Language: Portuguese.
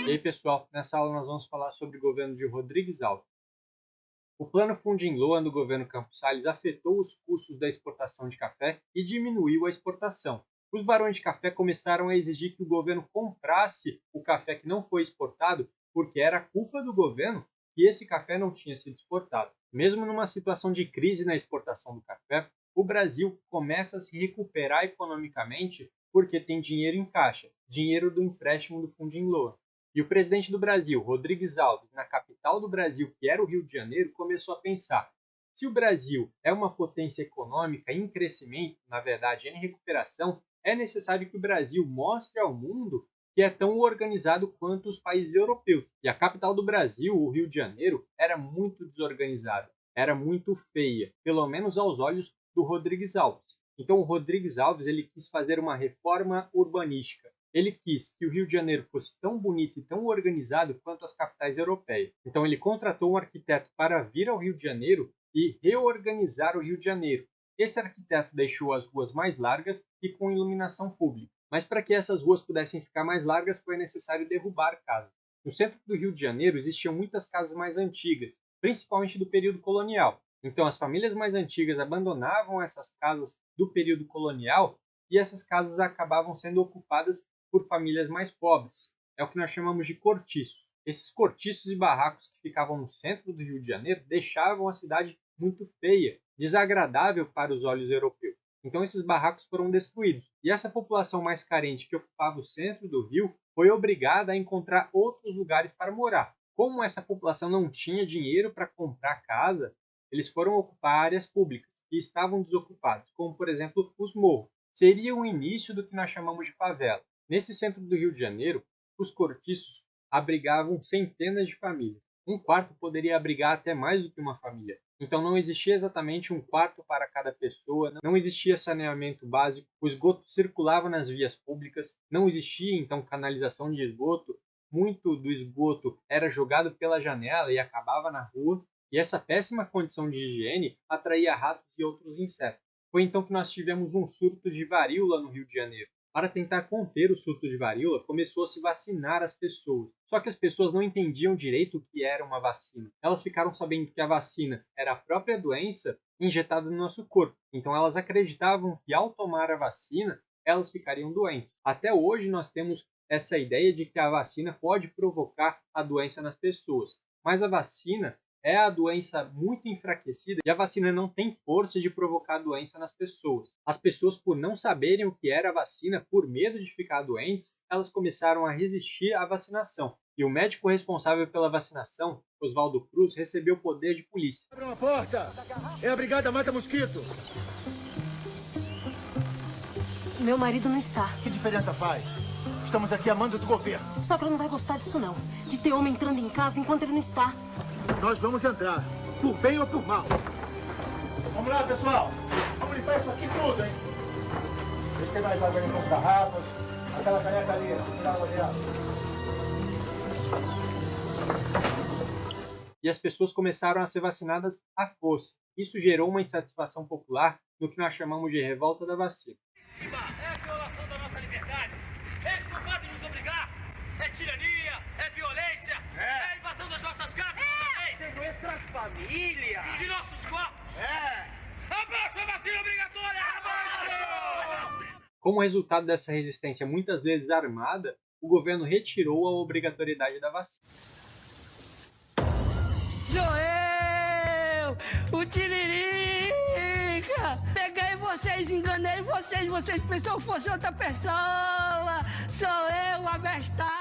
E aí, pessoal, nessa aula nós vamos falar sobre o governo de Rodrigues Alves. O plano Funding-Loan do governo Campos Salles afetou os custos da exportação de café e diminuiu a exportação. Os barões de café começaram a exigir que o governo comprasse o café que não foi exportado, porque era culpa do governo que esse café não tinha sido exportado. Mesmo numa situação de crise na exportação do café, o Brasil começa a se recuperar economicamente porque tem dinheiro em caixa, dinheiro do empréstimo do Funding-Loan. E o presidente do Brasil, Rodrigues Alves, na capital do Brasil, que era o Rio de Janeiro, começou a pensar: se o Brasil é uma potência econômica em crescimento, na verdade em recuperação, é necessário que o Brasil mostre ao mundo que é tão organizado quanto os países europeus. E a capital do Brasil, o Rio de Janeiro, era muito desorganizada, era muito feia, pelo menos aos olhos do Rodrigues Alves. Então o Rodrigues Alves ele quis fazer uma reforma urbanística. Ele quis que o Rio de Janeiro fosse tão bonito e tão organizado quanto as capitais europeias. Então ele contratou um arquiteto para vir ao Rio de Janeiro e reorganizar o Rio de Janeiro. Esse arquiteto deixou as ruas mais largas e com iluminação pública. Mas para que essas ruas pudessem ficar mais largas foi necessário derrubar casas. No centro do Rio de Janeiro existiam muitas casas mais antigas, principalmente do período colonial. Então as famílias mais antigas abandonavam essas casas do período colonial e essas casas acabavam sendo ocupadas por famílias mais pobres. É o que nós chamamos de cortiços. Esses cortiços e barracos que ficavam no centro do Rio de Janeiro deixavam a cidade muito feia, desagradável para os olhos europeus. Então esses barracos foram destruídos. E essa população mais carente que ocupava o centro do Rio foi obrigada a encontrar outros lugares para morar. Como essa população não tinha dinheiro para comprar casa, eles foram ocupar áreas públicas que estavam desocupadas, como por exemplo os morros. Seria o início do que nós chamamos de favela. Nesse centro do Rio de Janeiro, os cortiços abrigavam centenas de famílias. Um quarto poderia abrigar até mais do que uma família. Então não existia exatamente um quarto para cada pessoa, não existia saneamento básico, o esgoto circulava nas vias públicas, não existia então canalização de esgoto, muito do esgoto era jogado pela janela e acabava na rua, e essa péssima condição de higiene atraía ratos e outros insetos. Foi então que nós tivemos um surto de varíola no Rio de Janeiro. Para tentar conter o surto de varíola, começou a se vacinar as pessoas. Só que as pessoas não entendiam direito o que era uma vacina. Elas ficaram sabendo que a vacina era a própria doença injetada no nosso corpo. Então elas acreditavam que ao tomar a vacina, elas ficariam doentes. Até hoje nós temos essa ideia de que a vacina pode provocar a doença nas pessoas. Mas a vacina é a doença muito enfraquecida e a vacina não tem força de provocar doença nas pessoas. As pessoas, por não saberem o que era a vacina, por medo de ficar doentes, elas começaram a resistir à vacinação. E o médico responsável pela vacinação, Oswaldo Cruz, recebeu poder de polícia. Abra uma porta! É a Brigada Mata Mosquito! Meu marido não está. Que diferença faz? Estamos aqui a mando do governo. Sogra não vai gostar disso não. De ter homem entrando em casa enquanto ele não está. Nós vamos entrar, por bem ou por mal. Vamos lá, pessoal. Vamos limpar isso aqui tudo, hein? Deixa ter mais água ali nas garrafas. Aquela caneca ali, tira a água dela. E as pessoas começaram a ser vacinadas à força. Isso gerou uma insatisfação popular no que nós chamamos de revolta da vacina. É a violação da nossa liberdade. Eles não podem nos obrigar. É tirania, é violência, é a invasão das nossas casas. De nossas famílias. De nossos corpos. Abaixo a vacina obrigatória! Abaixo! Como resultado dessa resistência muitas vezes armada, o governo retirou a obrigatoriedade da vacina. Sou eu, o Tiririca! Peguei vocês, enganei vocês pensou que fosse outra pessoa! Sou eu, o abestado!